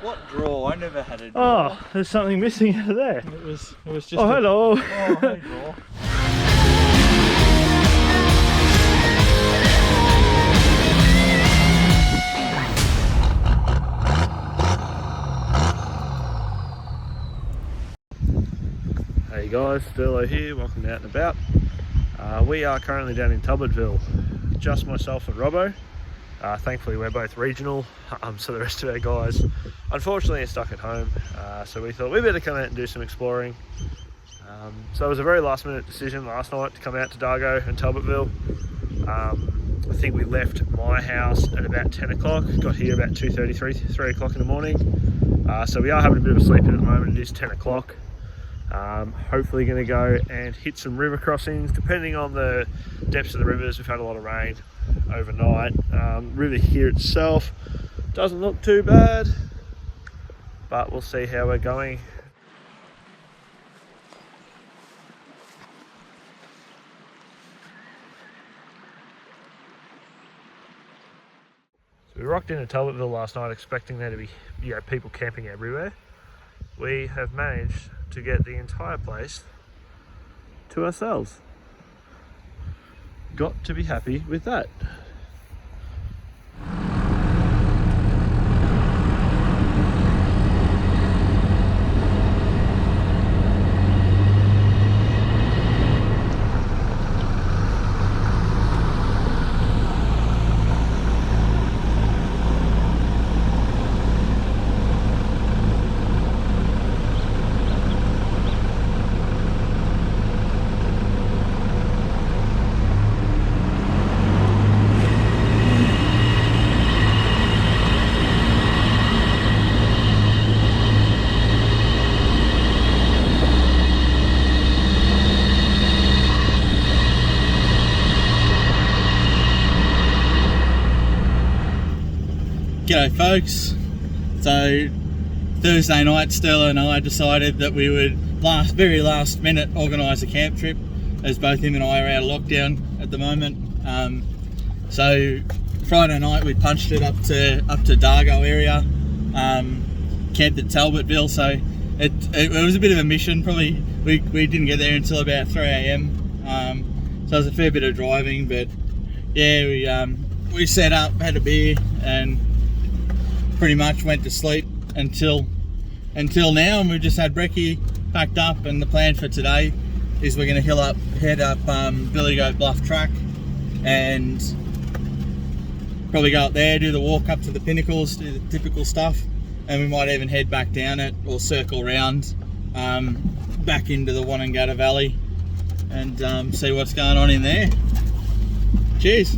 What drawer? I never had a drawer. Oh, there's something missing out of there. It was just. Oh, hello. Oh, hey, drawer. Hey guys, Stirlo here, welcome to Out and About. We are currently down in Talbotville, just myself and Robbo. Thankfully we're both regional, so the rest of our guys unfortunately are stuck at home, so we thought we better come out and do some exploring. So it was a very last minute decision last night to come out to Dargo and Talbotville. I think we left my house at about 10 o'clock, got here about 2:33, 3 o'clock in the morning. So we are having a bit of a sleep in at the moment. It is 10 o'clock. Hopefully going to go and hit some river crossings depending on the depths of the rivers. We've had a lot of rain overnight. River here itself doesn't look too bad, but we'll see how we're going. So we rocked into Talbotville last night expecting there to be people camping everywhere. We have managed to get the entire place to ourselves. Got to be happy with that. G'day folks. So Thursday night, Stirlo and I decided that we would very last minute organise a camp trip, as both him and I are out of lockdown at the moment. So Friday night we punched it up to Dargo area, camped at Talbotville. So it was a bit of a mission. Probably we didn't get there until about 3 AM. So it was a fair bit of driving, but yeah, we set up, had a beer, and pretty much went to sleep until now, and we've just had brekkie, packed up, and the plan for today is we're going to head up Billy Goat Bluff track and probably go up there, do the walk up to the pinnacles, do the typical stuff, and we might even head back down it or circle round back into the Wonnangata Valley and see what's going on in there. Cheers.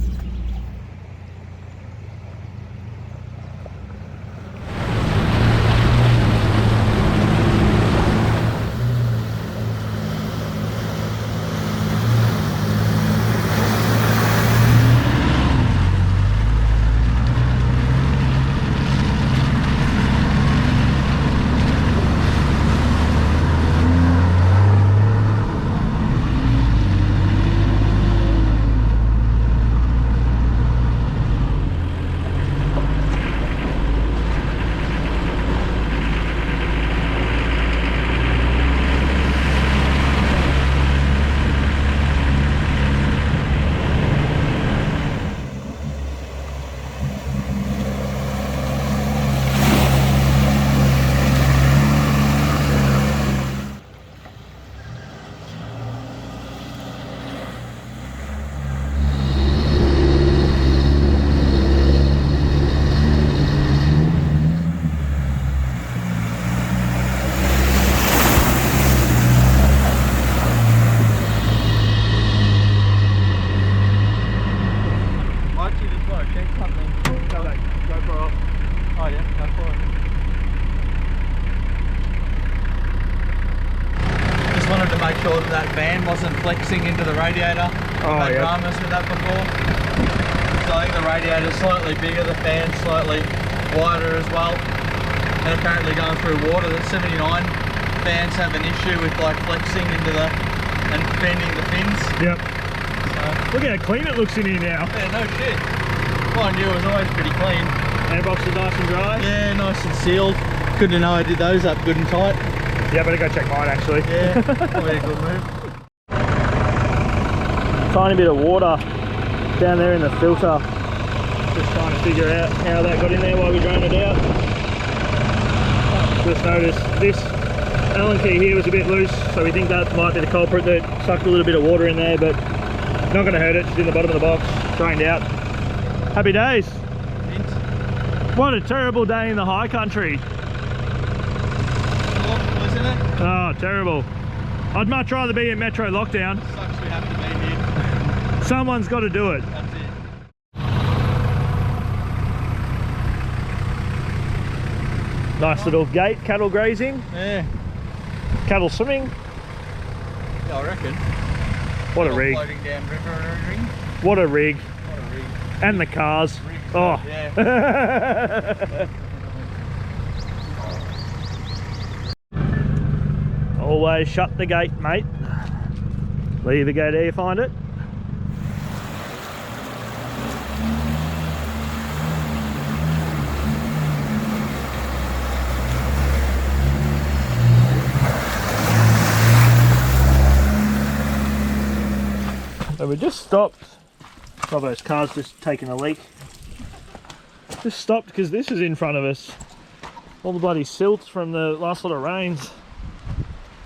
Wanted to make sure that fan wasn't flexing into the radiator. I've had dramas with that before. So I think the radiator's slightly bigger, the fan's slightly wider as well. And apparently going through water, the 79 fans have an issue with like flexing into the and bending the fins. Yep. So, look how clean it looks in here now. Yeah, no shit. Mind you, it was always pretty clean. Airbox is nice and dry. Yeah, nice and sealed. Good to know I did those up good and tight. Yeah, better go check mine actually. Yeah, probably a good move. Tiny bit of water down there in the filter. Just trying to figure out how that got in there while we drained it out. Just noticed this Allen key here was a bit loose, so we think that might be the culprit that sucked a little bit of water in there, but not going to hurt it. It's in the bottom of the box, drained out. Happy days. Mint. What a terrible day in the high country. Wasn't it? Oh, terrible. I'd much rather be in metro lockdown. Sucks we have to be here. Someone's got to do it. That's it. Nice little gate, cattle grazing, Yeah. cattle swimming. Yeah, I reckon. What a rig. Floating down river and everything. What a rig. What a rig. And the cars. Rig, Oh. yeah. Always shut the gate, mate. Leave the gate there, you find it. So we just stopped. Robbo's car's just taking a leak. Just stopped because this is in front of us. All the bloody silt from the last lot of rains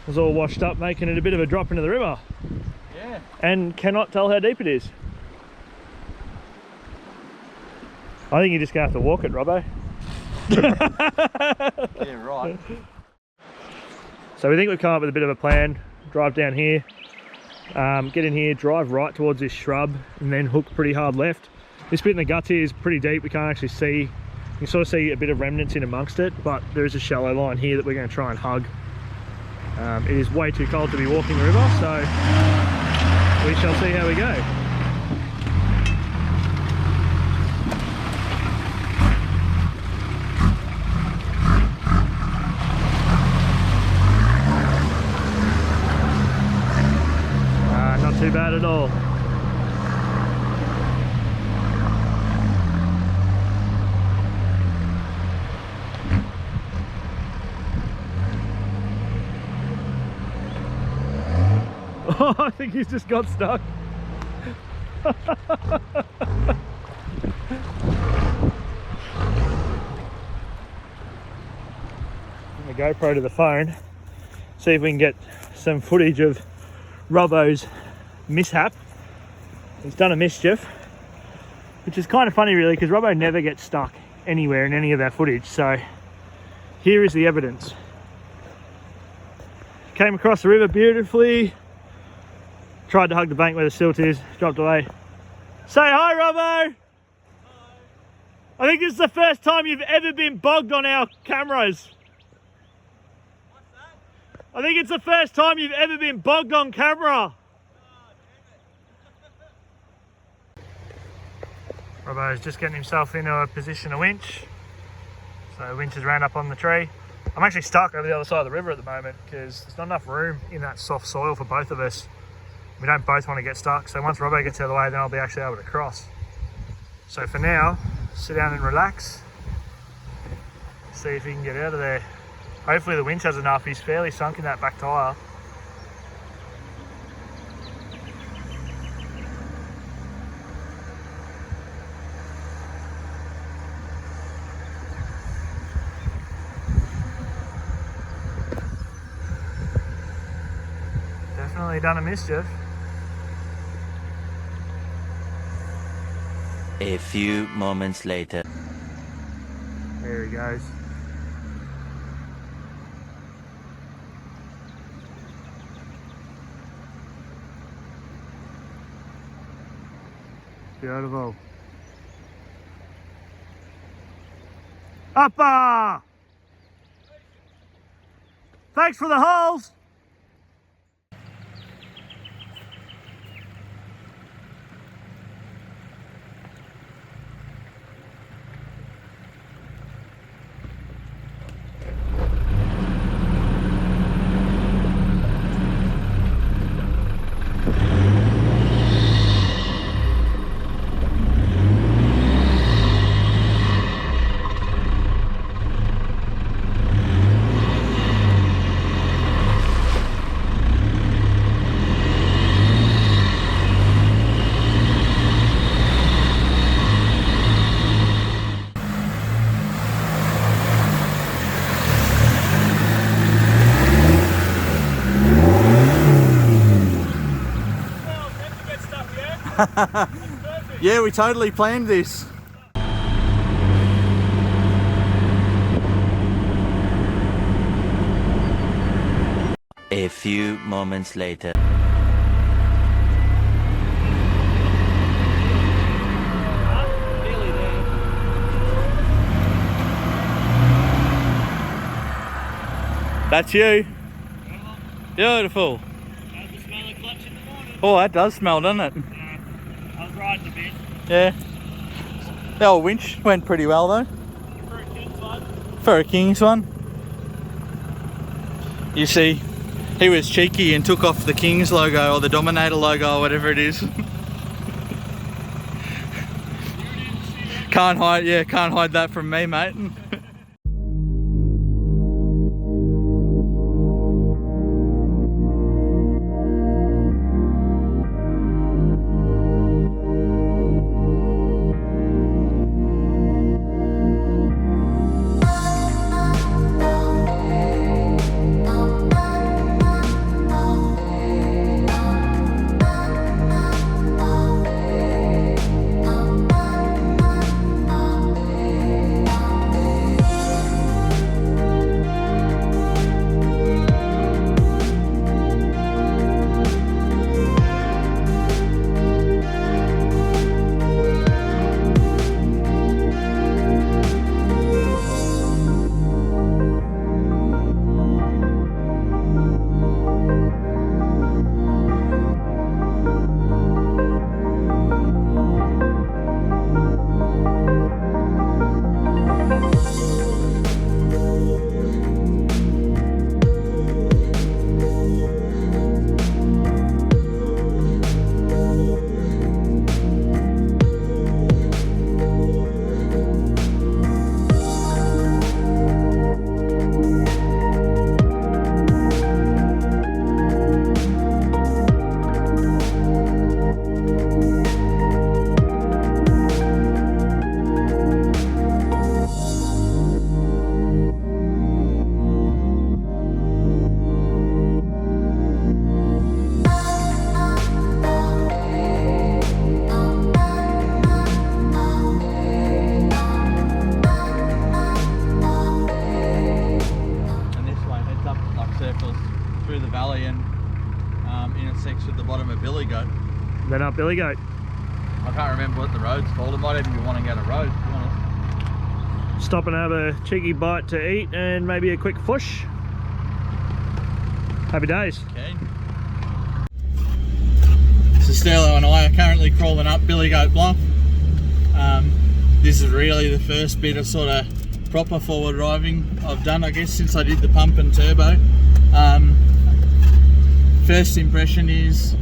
was all washed up, making it a bit of a drop into the river. Yeah. And cannot tell how deep it is. I think you're just going to have to walk it, Robbo. Yeah, right. So we think we've come up with a bit of a plan. Drive down here, get in here, drive right towards this shrub, and then hook pretty hard left. This bit in the guts here is pretty deep. We can't actually see. You can sort of see a bit of remnants in amongst it, but there is a shallow line here that we're going to try and hug. It is way too cold to be walking the river, so we shall see how we go. Not too bad at all. Oh, I think he's just got stuck. The GoPro to the phone, see if we can get some footage of Robbo's mishap. He's done a mischief, which is kind of funny really, because Robbo never gets stuck anywhere in any of our footage. So here is the evidence. Came across the river beautifully, tried to hug the bank where the silt is, dropped away. Say hi, Robbo! Hi. I think this is the first time you've ever been bogged on our cameras. What's that? I think it's the first time you've ever been bogged on camera. Robbo's just getting himself into a position of winch. So winch has ran up on the tree. I'm actually stuck over the other side of the river at the moment because there's not enough room in that soft soil for both of us. We don't both want to get stuck, so once Robbo gets out of the way, then I'll be actually able to cross. So for now, sit down and relax. See if he can get out of there. Hopefully the winch has enough. He's fairly sunk in that back tyre. Definitely done a mischief. A few moments later. There he goes. Beautiful. Uppa! Thanks for the holes! Yeah, we totally planned this. A few moments later. That's you. Beautiful. Oh, that does smell, doesn't it? I was riding a bit. Yeah. The old winch went pretty well though. For a King's one. For a King's one. You see, he was cheeky and took off the King's logo or the Dominator logo or whatever it is. Can't hide that from me, mate. Then up Billy Goat. I can't remember what the road's called. It might even be wanting out of road, to be honest. Stop and have a cheeky bite to eat and maybe a quick push. Happy days. Okay. So Stirlo and I are currently crawling up Billy Goat Bluff. This is really the first bit of sort of proper forward driving I've done, I guess, since I did the pump and turbo. First impression is,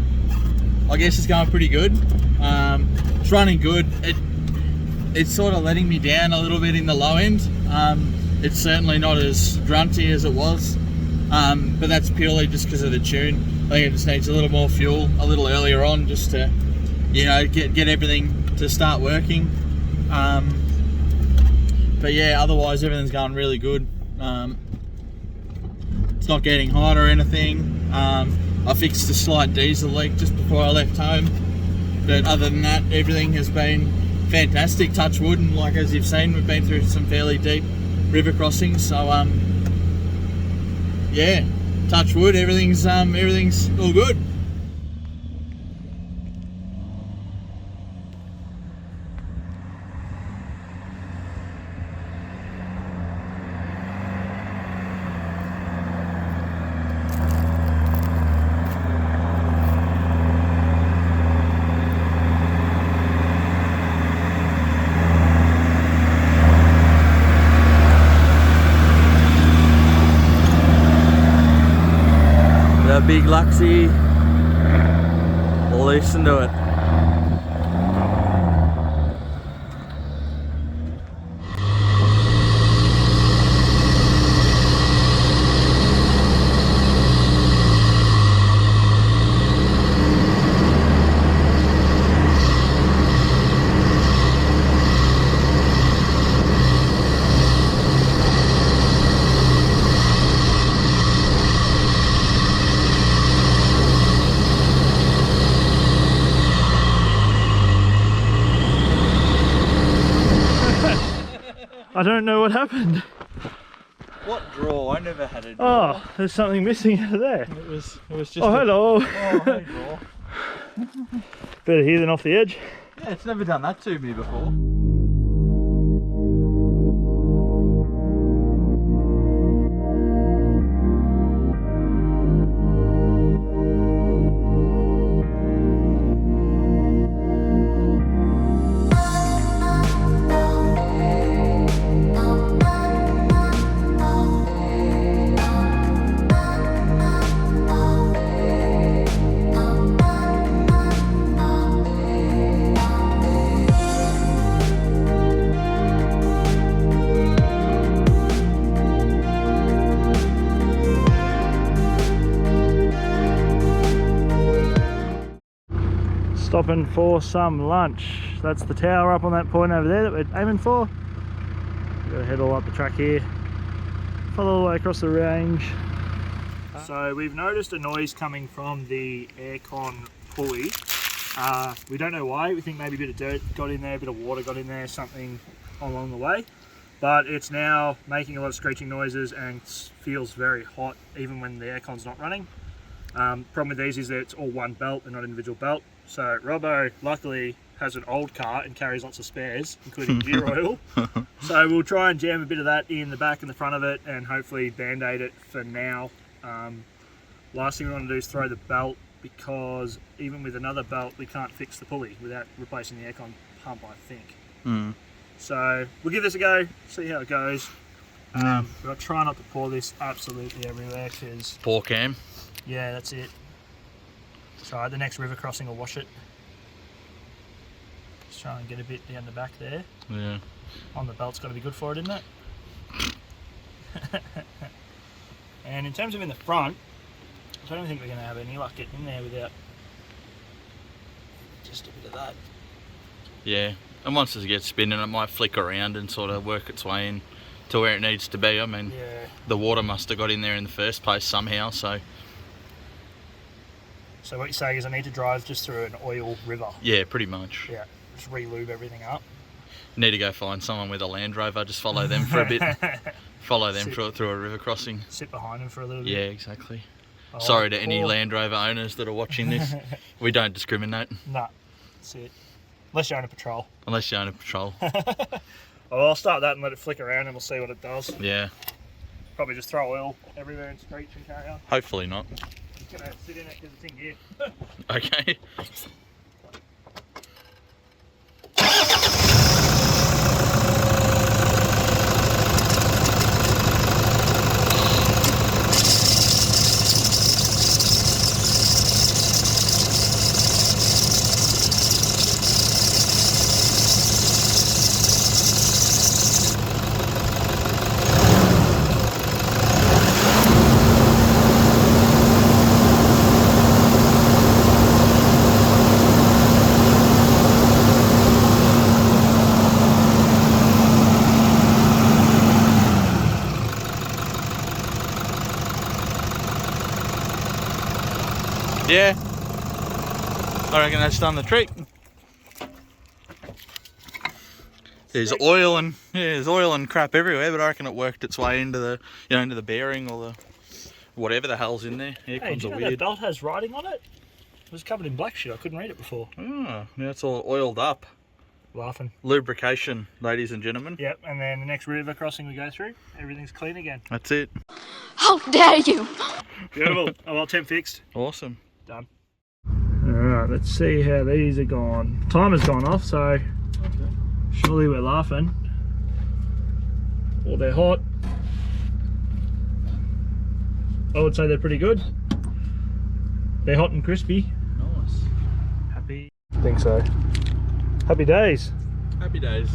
I guess it's going pretty good. It's running good. It's sort of letting me down a little bit in the low end. It's certainly not as grunty as it was, but that's purely just because of the tune. I think it just needs a little more fuel a little earlier on, just to, you know, get everything to start working. But yeah, otherwise everything's going really good. It's not getting hot or anything. I fixed a slight diesel leak just before I left home, but other than that, everything has been fantastic, touch wood, and like as you've seen, we've been through some fairly deep river crossings, so yeah, touch wood, everything's all good. The big Luxy, listen to it. I don't know what happened. What drawer? I never had a drawer. Oh, there's something missing out of there. It was just. Oh, hello. Oh, hey, drawer. Better here than off the edge. Yeah, it's never done that to me before. Stopping for some lunch. That's the tower up on that point over there that we're aiming for. We've got to head all up the track here, follow all the way across the range. So we've noticed a noise coming from the aircon pulley. We don't know why. We think maybe a bit of dirt got in there, a bit of water got in there, something along the way. But it's now making a lot of screeching noises and feels very hot even when the aircon's not running. Problem with these is that it's all one belt and not individual belt. So Robbo luckily has an old car and carries lots of spares, including gear oil. So we'll try and jam a bit of that in the back and the front of it and hopefully band-aid it for now. Last thing we want to do is throw the belt, because even with another belt we can't fix the pulley without replacing the aircon pump, I think. So we'll give this a go, see how it goes. But I'll try not to pour this absolutely everywhere, because... Poor Cam. Yeah, that's it. So the next river crossing will wash it. Just try and get a bit down the back there. Yeah. On the belt's got to be good for it, isn't it? And in terms of in the front, I don't think we're going to have any luck getting in there without just a bit of that. Yeah, and once it gets spinning it might flick around and sort of work its way in to where it needs to be. I mean, Yeah. the water must have got in there in the first place somehow, so... So what you're saying is I need to drive just through an oil river. Yeah, pretty much. Yeah, just re-lube everything up. Need to go find someone with a Land Rover, just follow them for a bit. Follow them through a river crossing. Sit behind them for a little bit. Yeah, exactly. Oh, Sorry to any Land Rover owners that are watching this. We don't discriminate. Nah, that's it. Unless you're on a patrol. Unless you own a patrol. Well, I'll start that and let it flick around and we'll see what it does. Yeah. Probably just throw oil everywhere and screech and carry on. Hopefully not. Just gonna sit in it because it's in gear. Okay. Yeah, I reckon that's done the trick. There's oil and crap everywhere, but I reckon it worked its way into the into the bearing or the whatever the hell's in there. Hey, Aircons do you are know weird. that belt has writing on it? It was covered in black shit. I couldn't read it before. Oh, now it's all oiled up. Laughing. Lubrication, ladies and gentlemen. Yep, and then the next river crossing we go through, everything's clean again. That's it. How dare you! Beautiful. Oh well, temp fixed. Awesome. Done. Alright, let's see how these are gone. Timer's gone off, so surely we're laughing. Or they're hot. I would say they're pretty good. They're hot and crispy. Nice. Happy? I think so. Happy days. Happy days.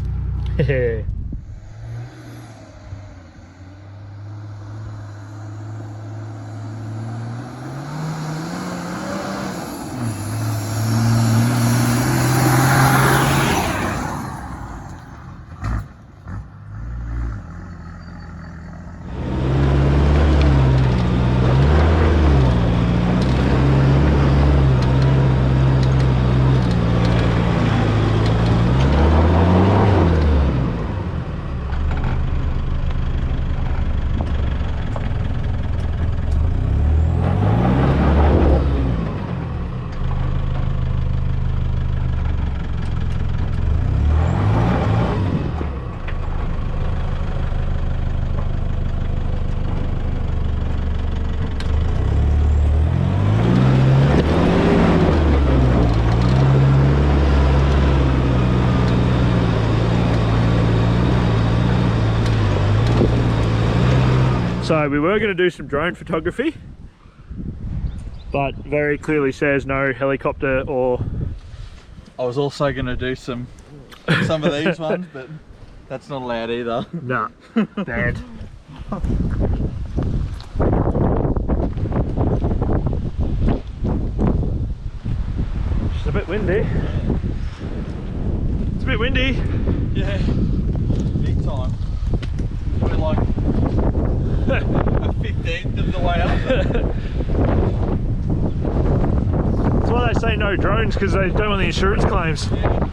So we were going to do some drone photography, but very clearly says no helicopter or... I was also going to do some of these ones, but that's not allowed either. Nah, bad. It's a bit windy. It's a bit windy. Yeah, big time. We're like a 15th of the way up. That's why they say no drones, because they don't want the insurance claims. Yeah.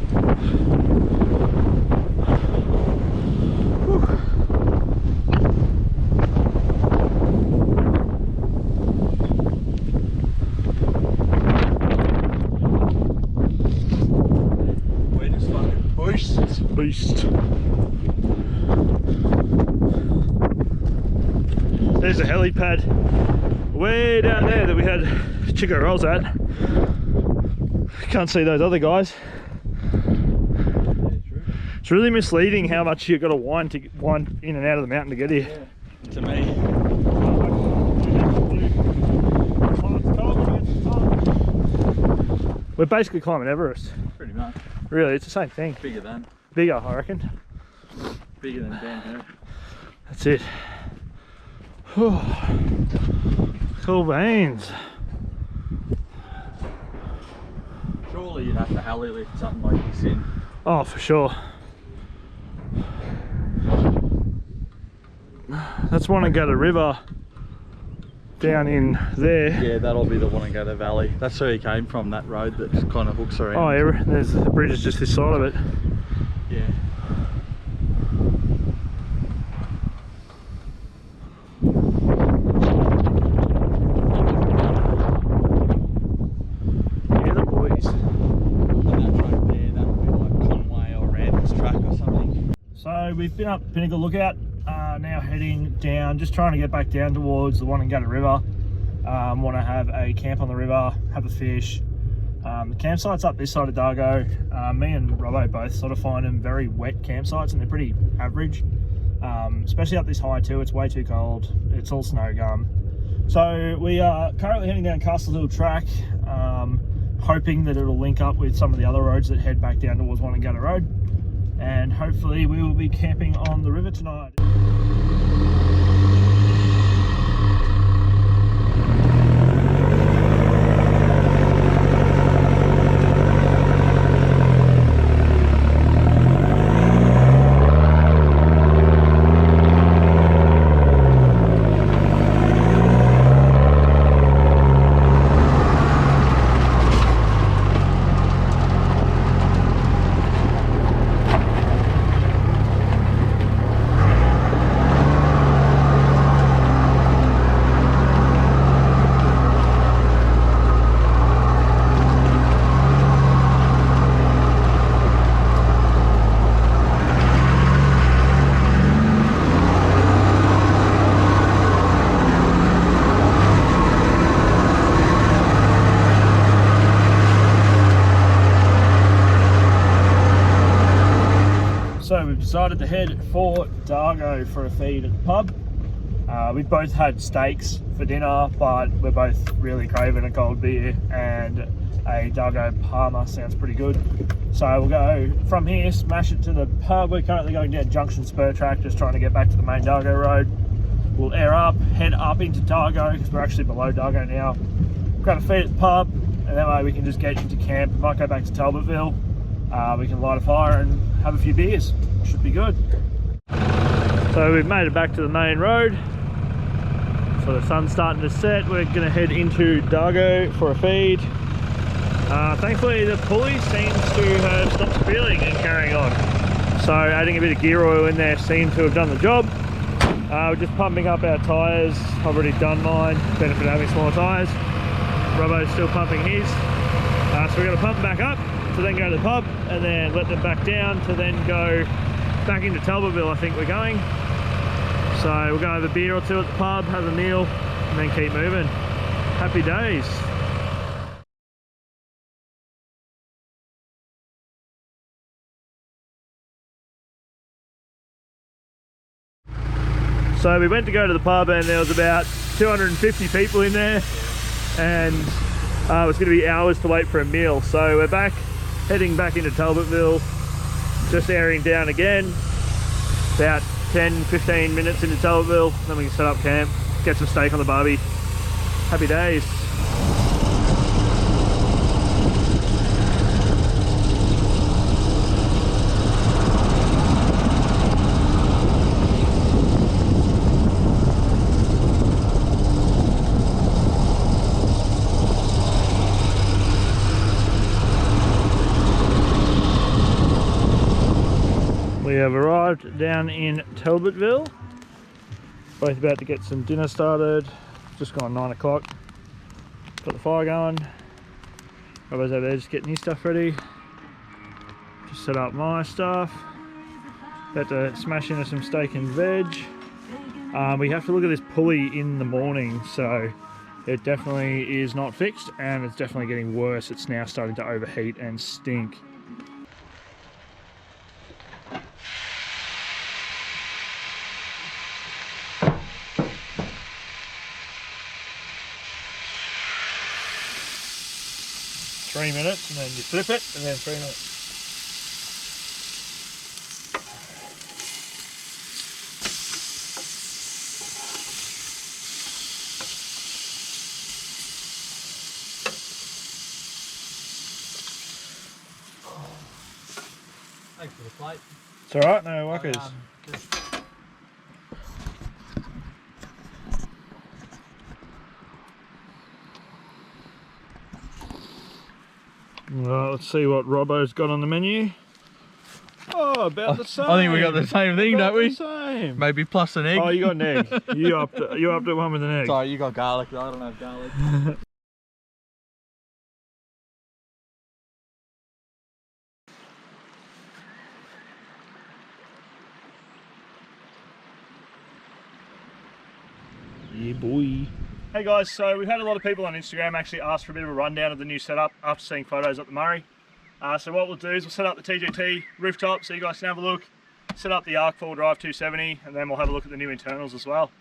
We're just fucking beasts. Beast. There's a helipad way down there that we had Chico rolls at. Can't see those other guys. It's really misleading how much you've got to wind in and out of the mountain to get here. Yeah. To me. We're basically climbing Everest. Pretty much. Really, it's the same thing. Bigger than. Bigger, I reckon. Bigger than Ben Hur. That's it. Cool beans. Surely you'd have to heli lift something like this in. Oh, for sure. That's Wanangata River down in there. Yeah, that'll be the Wanangata Valley. That's where he came from, that road that kind of hooks around. Oh, yeah, there's the bridge is just this side of it. Yeah. Yeah, the boys. And that track there, that'll be like Conway or Randall's track or something. So we've been up Pinnacle Lookout, now heading down, just trying to get back down towards the Wanangata River. Want to have a camp on the river, have a fish. The campsite's up this side of Dargo. Me and Robbo both sort of find them very wet campsites, and they're pretty average. Especially up this high too, it's way too cold. It's all snow gum. So we are currently heading down Castle Hill Track, hoping that it'll link up with some of the other roads that head back down towards Wanangata Road. And hopefully we will be camping on the river tonight. So we've decided to head for Dargo for a feed at the pub. We both had steaks for dinner, but we're both really craving a cold beer, and a Dargo Palmer sounds pretty good. So we'll go from here, smash it to the pub. We're currently going down Junction Spur Track, just trying to get back to the main Dargo road. We'll air up, head up into Dargo, because we're actually below Dargo now. Grab a feed at the pub, and that way we can just get into camp. We might go back to Talbotville. We can light a fire and have a few beers. Should be good. So we've made it back to the main road. So the sun's starting to set. We're going to head into Dargo for a feed. Thankfully the pulley seems to have stopped spilling and carrying on. So adding a bit of gear oil in there seemed to have done the job. We're just pumping up our tyres. I've already done mine. Benefit of having smaller tyres. Robbo's still pumping his. So we're going to pump them back up to then go to the pub, and then let them back down to then go back into Talbotville, I think we're going. So we'll go have a beer or two at the pub, have a meal, and then keep moving. Happy days. So we went to go to the pub and there was about 250 people in there, and it was going to be hours to wait for a meal. So we're back, heading back into Talbotville, just airing down again. About 10-15 minutes into Talbotville, then we can set up camp, get some steak on the barbie. Happy days. We have arrived down in Talbotville. Both about to get some dinner started. Just gone 9 o'clock. Got the fire going. Robbo's over there just getting his stuff ready. Just set up my stuff. About to smash into some steak and veg. We have to look at this pulley in the morning, so it definitely is not fixed and it's definitely getting worse. It's now starting to overheat and stink. Three minutes and then you flip it, and then 3 minutes. Thanks for the plate. It's alright, no workers. Well, let's see what Robbo's got on the menu. Oh, about the same. I think we got the same thing, don't we? The same. Maybe plus an egg. Oh, you got an egg. You upped it one with an egg. Sorry, you got garlic. I don't have garlic. Yeah, boy. Hey guys, so we've had a lot of people on Instagram actually ask for a bit of a rundown of the new setup after seeing photos up the Murray. So what we'll do is we'll set up the TGT rooftop so you guys can have a look, set up the Arc 4 Drive 270, and then we'll have a look at the new internals as well.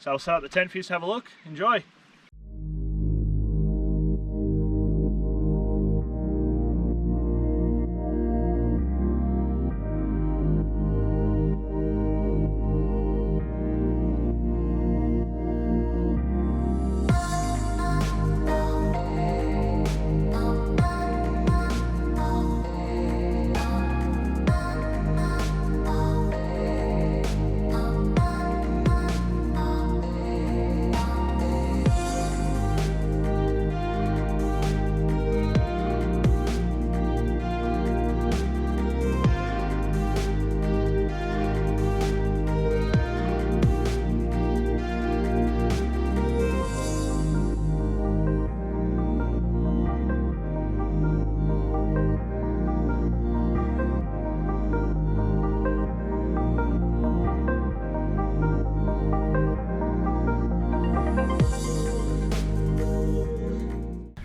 So I'll set up the tent for you to have a look. Enjoy.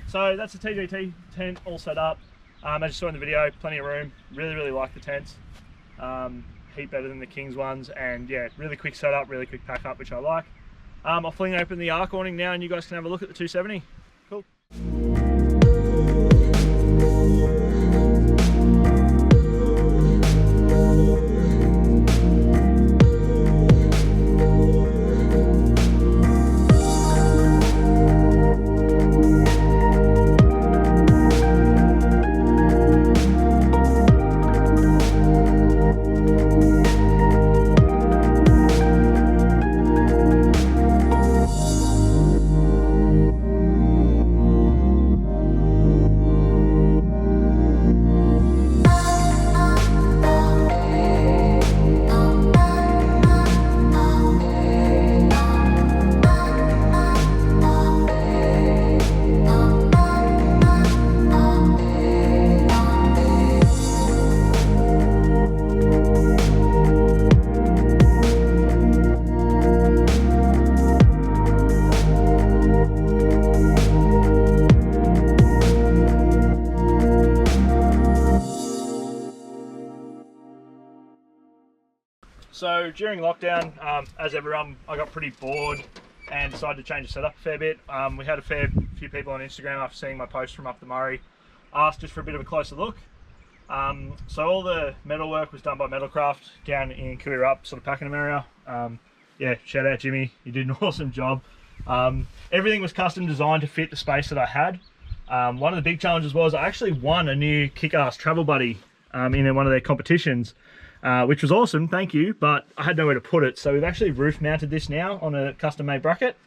So that's the TGT tent all set up. As you saw in the video, plenty of room. Really like the tents. Heap better than the King's ones, and yeah, really quick setup, really quick pack up, which I like. I'll fling open the Arc awning now and you guys can have a look at the 270. Cool. So during lockdown, as everyone, I got pretty bored and decided to change the setup a fair bit. We had a fair few people on Instagram after seeing my post from up the Murray asked just for a bit of a closer look. So all the metal work was done by Metalcraft down in Kiriup, sort of Pakenham area. Yeah, shout out Jimmy, you did an awesome job. Everything was custom designed to fit the space that I had. One of the big challenges was I actually won a new kick-ass travel buddy in one of their competitions, which was awesome, thank you, but I had nowhere to put it. So we've actually roof mounted this now on a custom made bracket.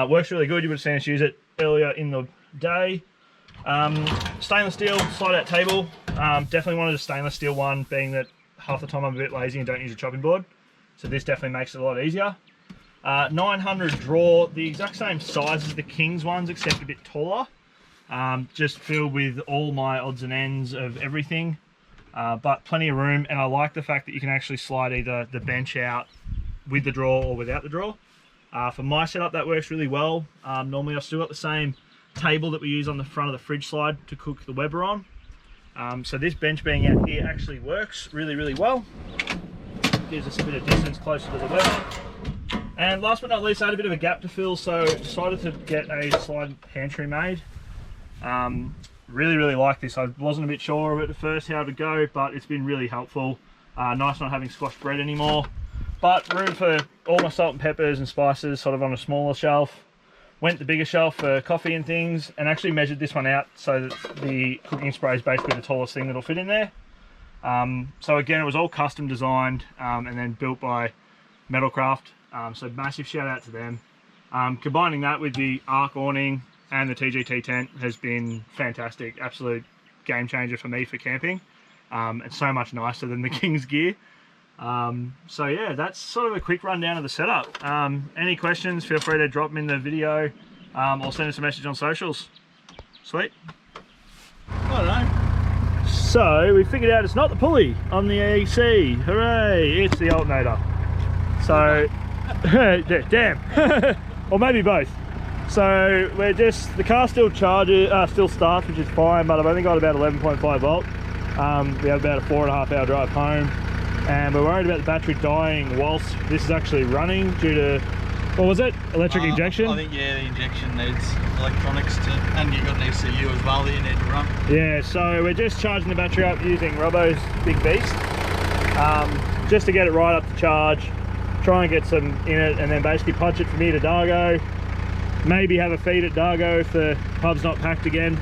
Works really good. You would have seen us use it earlier in the day. Stainless steel slide out table. Definitely wanted a stainless steel one, being that half the time I'm a bit lazy and don't use a chopping board. So this definitely makes it a lot easier. 900 drawer, the exact same size as the King's ones, except a bit taller. Just filled with all my odds and ends of everything, but plenty of room. And I like the fact that you can actually slide either the bench out with the drawer or without the drawer. For my setup, that works really well. Normally I've still got the same table that we use on the front of the fridge slide to cook the Weber on. So this bench being out here actually works really, really well. Gives us a bit of distance closer to the Weber. And last but not least, I had a bit of a gap to fill, so decided to get a slide pantry made. Really like this. I wasn't a bit sure of it at first how to go, but it's been really helpful. Nice not having squashed bread anymore, but room for all my salt and peppers and spices sort of on a smaller shelf. Went the bigger shelf for coffee and things, and actually measured this one out so that the cooking spray is basically the tallest thing that'll fit in there. So again, it was all custom designed and then built by Metalcraft. So massive shout out to them. Combining that with the Arc awning and the TGT tent has been fantastic. Absolute game changer for me for camping. It's so much nicer than the King's gear. So yeah, that's sort of a quick rundown of the setup. Any questions, feel free to drop them in the video or send us a message on socials. Sweet. I don't know. So we figured out it's not the pulley on the AC. Hooray, it's the alternator. So, damn. Or maybe both. So we're just, the car still charges, still starts, which is fine, but I've only got about 11.5 volt. We have about a 4.5 hour drive home, and we're worried about the battery dying whilst this is actually running due to, what was it? Electric injection? I think, yeah, the injection needs electronics to, and you've got an ECU as well that you need to run. Yeah, so we're just charging the battery up using Robbo's big beast, just to get it right up to charge, try and get some in it, and then basically punch it from here to Dargo. Maybe have a feed at Dargo if the pub's not packed again.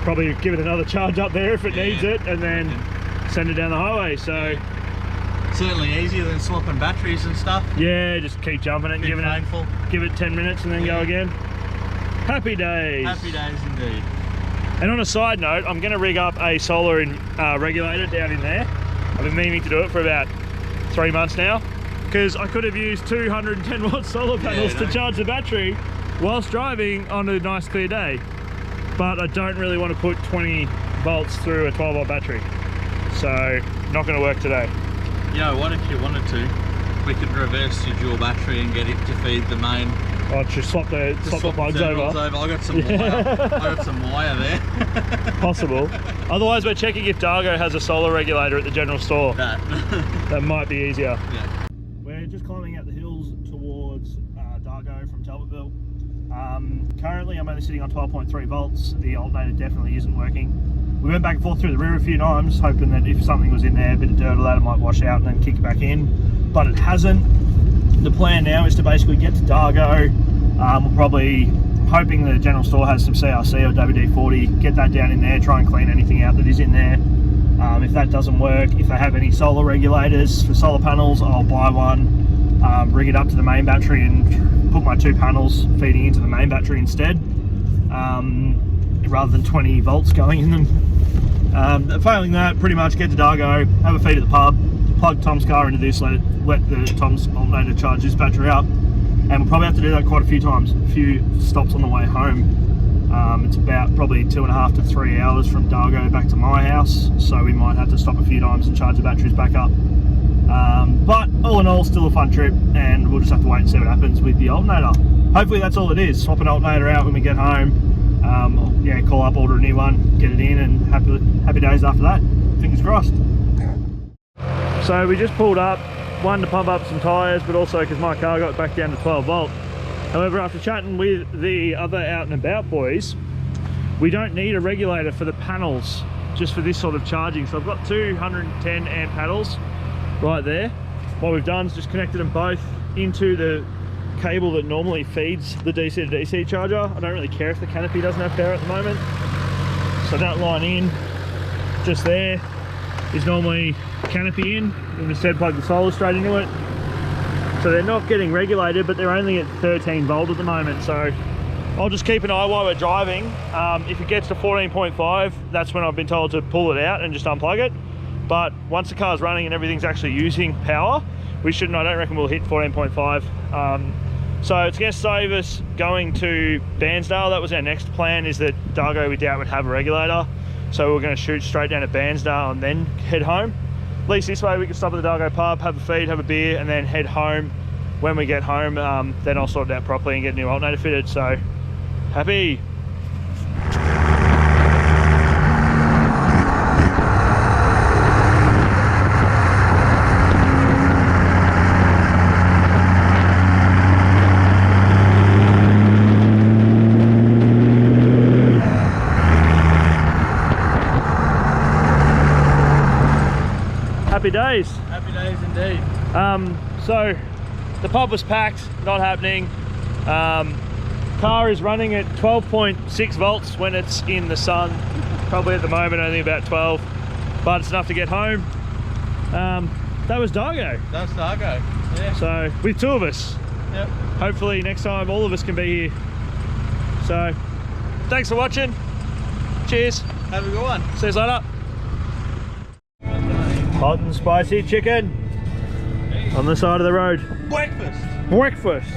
Probably give it another charge up there if it needs it, and then send it down the highway. So certainly easier than swapping batteries and stuff. Yeah, just keep jumping it and give it 10 minutes and then go again. Happy days. Happy days indeed. And on a side note, I'm going to rig up a solar regulator down in there. I've been meaning to do it for about 3 months now, because I could have used 210 watt solar panels to charge the battery whilst driving on a nice clear day, but I don't really want to put 20 volts through a 12 volt battery, so not going to work today. You know what, if you wanted to, we could reverse your dual battery and get it to feed the main. Oh, just swap the plugs over. I got some wire. I got some wire there. Possible. Otherwise, we're checking if Dargo has a solar regulator at the general store. That might be easier. Yeah. We're just climbing out the hills towards Dargo from Talbotville. Currently, I'm only sitting on 12.3 volts. The alternator definitely isn't working. We went back and forth through the river a few times, hoping that if something was in there, a bit of dirt or that, it might wash out and then kick back in, but it hasn't. The plan now is to basically get to Dargo. We'll probably, hoping the general store has some CRC or WD-40, get that down in there, try and clean anything out that is in there. If that doesn't work, if they have any solar regulators for solar panels, I'll buy one, rig it up to the main battery and put my 2 panels feeding into the main battery instead, rather than 20 volts going in them. Failing that, pretty much get to Dargo, have a feed at the pub, plug Tom's car into this, let the Tom's alternator charge this battery up, and we'll probably have to do that quite a few times, a few stops on the way home. It's about probably 2.5 to 3 hours from Dargo back to my house, so we might have to stop a few times and charge the batteries back up. But all in all, still a fun trip, and we'll just have to wait and see what happens with the alternator. Hopefully that's all it is, swap an alternator out when we get home. Yeah, call up, order a new one, get it in, and happy days after that. Fingers crossed. So we just pulled up, one to pump up some tyres, but also because my car got back down to 12 volt. However, after chatting with the other Out and About boys, we don't need a regulator for the panels just for this sort of charging. So I've got 210 amp paddles right there. What we've done is just connected them both into the cable that normally feeds the DC to DC charger. I don't really care if the Canopy doesn't have power at the moment. So that line in just there is normally Canopy in. We've instead plugged the solar straight into it. So they're not getting regulated, but they're only at 13 volt at the moment. So I'll just keep an eye while we're driving. If it gets to 14.5, that's when I've been told to pull it out and just unplug it. But once the car's running and everything's actually using power, I don't reckon we'll hit 14.5. So it's going to save us going to Bairnsdale. That was our next plan, is that Dargo we doubt would have a regulator. So we're going to shoot straight down to Bairnsdale and then head home. At least this way we can stop at the Dargo pub, have a feed, have a beer, and then head home. When we get home, then I'll sort it out properly and get a new alternator fitted. So happy. Happy days. Happy days indeed. So the pub was packed, not happening. Car is running at 12.6 volts when it's in the sun. Probably at the moment only about 12, but it's enough to get home. That was Dargo. That's Dargo. Yeah. So with two of us. Yep. Hopefully next time all of us can be here. So thanks for watching. Cheers. Have a good one. See you later. Hot and spicy chicken on the side of the road. Breakfast. Breakfast.